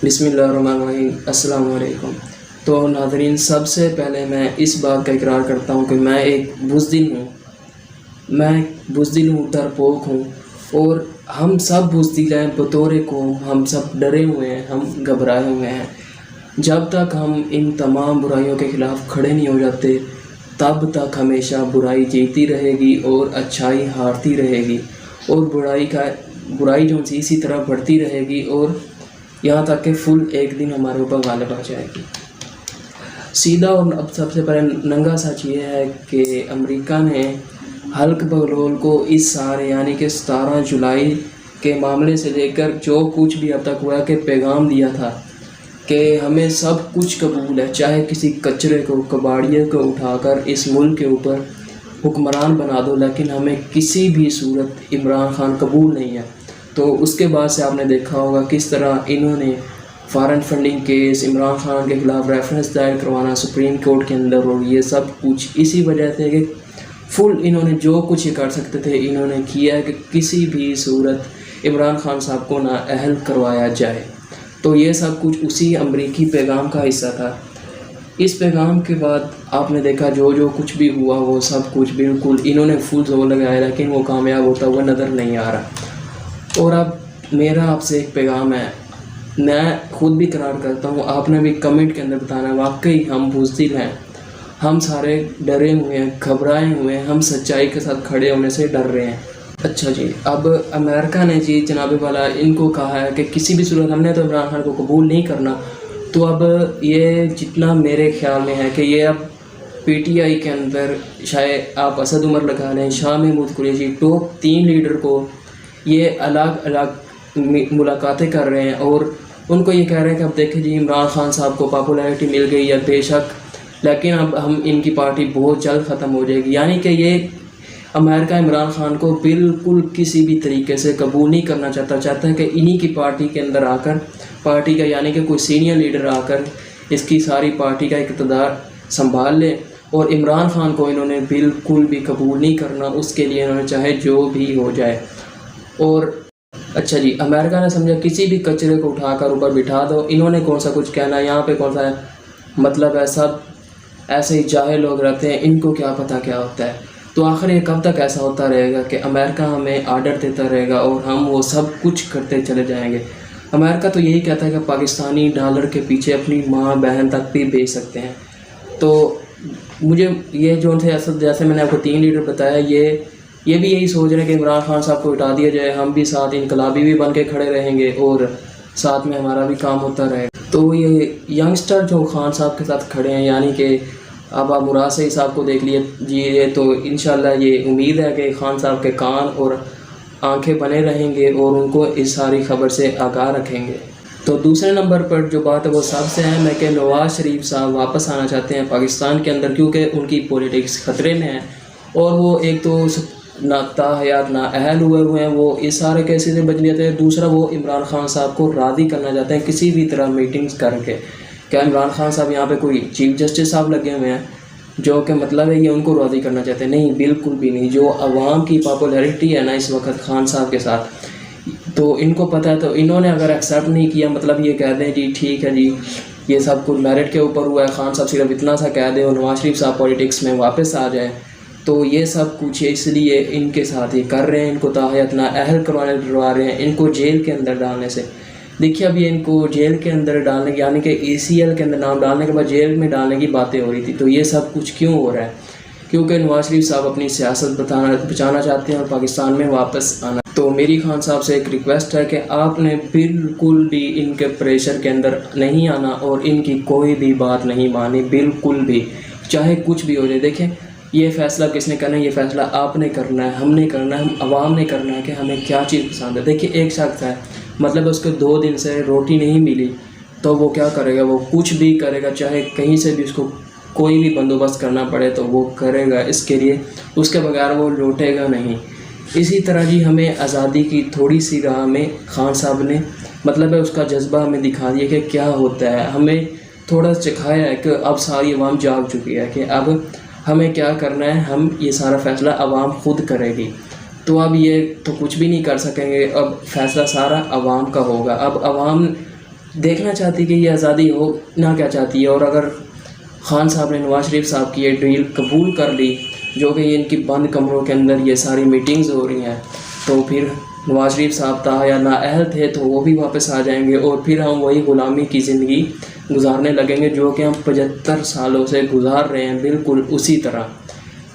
بسم اللہ الرحمن الرحیم۔ السلام علیکم۔ تو ناظرین، سب سے پہلے میں اس بات کا اقرار کرتا ہوں کہ میں ایک بزدل ہوں، ڈرپوک ہوں، اور ہم سب بزدل ہیں بطور قوم۔ ہم سب ڈرے ہوئے ہیں، ہم گھبرائے ہوئے ہیں۔ جب تک ہم ان تمام برائیوں کے خلاف کھڑے نہیں ہو جاتے تب تک ہمیشہ برائی جیتی رہے گی اور اچھائی ہارتی رہے گی، اور برائی جو اسی طرح بڑھتی رہے گی، اور یہاں تک کہ ایک دن ہمارے اوپر غالب آ جائے گی۔ سیدھا اور اب سب سے پہلے ننگا سچ یہ ہے کہ امریکہ نے حلق بغلول کو اس سال یعنی کہ 17 جولائی کے معاملے سے لے کر جو کچھ بھی اب تک ہوا ہے کہ پیغام دیا تھا کہ ہمیں سب کچھ قبول ہے، چاہے کسی کچرے کو، کباڑیے کو اٹھا کر اس ملک کے اوپر حکمران بنا دو، لیکن ہمیں کسی بھی صورت عمران خان قبول نہیں ہے۔ تو اس کے بعد سے آپ نے دیکھا ہوگا کس طرح انہوں نے foreign funding case, Imran Khan کے خلاف ریفرنس دائر کروانا سپریم کورٹ کے اندر، اور یہ سب کچھ اسی وجہ سے کہ انہوں نے جو کچھ یہ کر سکتے تھے انہوں نے کیا ہے کہ کسی بھی صورت عمران خان صاحب کو نااہل کروایا جائے۔ تو یہ سب کچھ اسی امریکی پیغام کا حصہ تھا۔ اس پیغام کے بعد آپ نے دیکھا جو کچھ بھی ہوا وہ سب کچھ بالکل انہوں نے فل زور لگایا، لیکن وہ کامیاب ہوتا ہوا نظر نہیں آ رہا۔ اور اب میرا آپ سے ایک پیغام ہے، میں خود بھی قرار کرتا ہوں، آپ نے بھی کمنٹ کے اندر بتانا ہے واقعی ہم بزدل ہیں، ہم سارے ڈرے ہوئے ہیں، گھبرائے ہوئے ہیں، ہم سچائی کے ساتھ کھڑے ہونے سے ڈر رہے ہیں۔ اچھا جی، اب امریکہ نے جناب والا ان کو کہا ہے کہ کسی بھی صورت ہم نے تو عمران خان کو قبول نہیں کرنا۔ تو اب یہ جتنا میرے خیال میں ہے کہ یہ اب پی ٹی آئی کے اندر شاید آپ اسد عمر لگا لیں، شاہ محمود قریشی، ٹاپ 3 لیڈر کو یہ الگ الگ ملاقاتیں کر رہے ہیں، اور ان کو یہ کہہ رہے ہیں کہ اب دیکھیں جی عمران خان صاحب کو پاپولیرٹی مل گئی ہے بے شک، لیکن اب ان کی پارٹی بہت جلد ختم ہو جائے گی۔ یعنی کہ یہ امریکہ عمران خان کو بالکل کسی بھی طریقے سے قبول نہیں کرنا چاہتا ہے کہ انہی کی پارٹی کے اندر آ کر پارٹی کا یعنی کہ کوئی سینئر لیڈر آ کر اس کی ساری پارٹی کا اقتدار سنبھال لے، اور عمران خان کو انہوں نے بالکل بھی قبول نہیں کرنا، اس کے لیے انہوں نے چاہے جو بھی ہو جائے۔ اور اچھا جی، امریکہ نے سمجھا کسی بھی کچرے کو اٹھا کر اوپر بٹھا دو، انہوں نے کون سا کچھ کہنا ہے، یہاں پہ کون سا ہے مطلب ہے، سب ایسے ہی جاہل لوگ رہتے ہیں، ان کو کیا پتہ کیا ہوتا ہے۔ تو آخر یہ کب تک ایسا ہوتا رہے گا کہ امریکہ ہمیں آرڈر دیتا رہے گا اور ہم وہ سب کچھ کرتے چلے جائیں گے؟ امریکہ تو یہی کہتا ہے کہ پاکستانی ڈالر کے پیچھے اپنی ماں بہن تک بھی بیچ سکتے ہیں۔ تو مجھے یہ جو تھے اصل جیسے میں نے آپ کو 3 لیڈر بتایا، یہ بھی یہی سوچ رہے ہیں کہ عمران خان صاحب کو ہٹا دیا جائے، ہم بھی ساتھ انقلابی بھی بن کے کھڑے رہیں گے اور ساتھ میں ہمارا بھی کام ہوتا رہے گا۔ تو یہ ینگسٹر جو خان صاحب کے ساتھ کھڑے ہیں، یعنی کہ اب آپ مراد صحیح صاحب کو دیکھ لیجیے، تو انشاءاللہ یہ امید ہے کہ خان صاحب کے کان اور آنکھیں بنے رہیں گے اور ان کو اس ساری خبر سے آگاہ رکھیں گے۔ تو دوسرے نمبر پر جو بات ہے وہ سب سے اہم ہے کہ نواز شریف صاحب واپس آنا چاہتے ہیں پاکستان کے اندر، کیونکہ ان کی پولیٹکس خطرے میں ہے، اور وہ ایک تو تاحیات نااہل ہوئے ہیں، وہ اس سارے کیسے سے بچ لیتے ہیں۔ دوسرا وہ عمران خان صاحب کو راضی کرنا چاہتے ہیں کسی بھی طرح میٹنگز کر کے۔ کیا عمران خان صاحب یہاں پہ کوئی چیف جسٹس صاحب لگے ہوئے ہیں جو کہ مطلب ہے یہ ان کو راضی کرنا چاہتے ہیں؟ نہیں، بالکل بھی نہیں۔ جو عوام کی پاپولیرٹی ہے نا اس وقت خان صاحب کے ساتھ، تو ان کو پتہ ہے، تو انہوں نے اگر ایکسیپٹ نہیں کیا، مطلب یہ کہہ دیں جی ٹھیک ہے جی یہ سب کچھ میرٹ کے اوپر ہوا ہے، خان صاحب صرف اتنا سا کہہ دیں اور نواز شریف صاحب پولیٹکس میں واپس آ جائے، تو یہ سب کچھ اس لیے ان کے ساتھ یہ کر رہے ہیں، ان کو تاحیات نااہل کروا رہے ہیں، ان کو جیل کے اندر ڈالنے سے۔ دیکھیے ابھی ان کو جیل کے اندر ڈالنے کی یعنی کہ ACL کے اندر نام ڈالنے کے بعد جیل میں ڈالنے کی باتیں ہو رہی تھی، تو یہ سب کچھ کیوں ہو رہا ہے؟ کیونکہ نواز شریف صاحب اپنی سیاست بچانا چاہتے ہیں اور پاکستان میں واپس آنا۔ تو میری خان صاحب سے ایک ریکویسٹ ہے کہ آپ نے بالکل بھی ان کے پریشر کے اندر نہیں آنا اور ان کی کوئی بھی بات نہیں مانی، بالکل بھی، چاہے کچھ بھی ہو جائے۔ دیکھیں یہ فیصلہ کس نے کرنا ہے؟ یہ فیصلہ آپ نے کرنا ہے، ہم نے کرنا ہے، ہم عوام نے کرنا ہے کہ ہمیں کیا چیز پسند ہے۔ دیکھیے ایک شخص ہے، مطلب اس کو 2 دن سے روٹی نہیں ملی تو وہ کیا کرے گا؟ وہ کچھ بھی کرے گا، چاہے کہیں سے بھی اس کو کوئی بھی بندوبست کرنا پڑے تو وہ کرے گا اس کے لیے، اس کے بغیر وہ لوٹے گا نہیں۔ اسی طرح جی ہمیں آزادی کی تھوڑی سی راہ میں خان صاحب نے مطلب ہے اس کا جذبہ ہمیں دکھا دیا کہ کیا ہوتا ہے، ہمیں تھوڑا چکھایا ہے کہ اب ساری عوام جاگ چکی ہے کہ اب ہمیں کیا کرنا ہے، ہم یہ سارا فیصلہ عوام خود کرے گی۔ تو اب یہ تو کچھ بھی نہیں کر سکیں گے، اب فیصلہ سارا عوام کا ہوگا۔ اب عوام دیکھنا چاہتی کہ یہ آزادی ہو نہ کیا چاہتی ہے. اور اگر خان صاحب نے نواز شریف صاحب کی یہ ڈیل قبول کر لی جو کہ ان کی بند کمروں کے اندر یہ ساری میٹنگز ہو رہی ہیں, تو پھر نواز شریف صاحب تھا یا نااہل تھے تو وہ بھی واپس آ جائیں گے, اور پھر ہم وہی غلامی کی زندگی گزارنے لگیں گے جو کہ ہم 75 سالوں سے گزار رہے ہیں, بالکل اسی طرح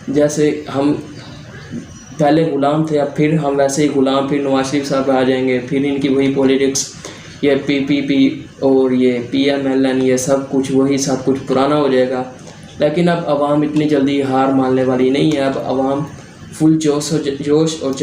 جیسے ہم پہلے غلام تھے. اب پھر ہم ویسے ہی غلام, پھر نواز شریف صاحب آ جائیں گے, پھر ان کی وہی پولیٹکس, یہ پی اور یہ PMLN, یہ سب کچھ وہی سب کچھ پرانا ہو جائے گا. لیکن اب عوام اتنی جلدی ہار ماننے والی نہیں ہے. اب عوام فل جوش اور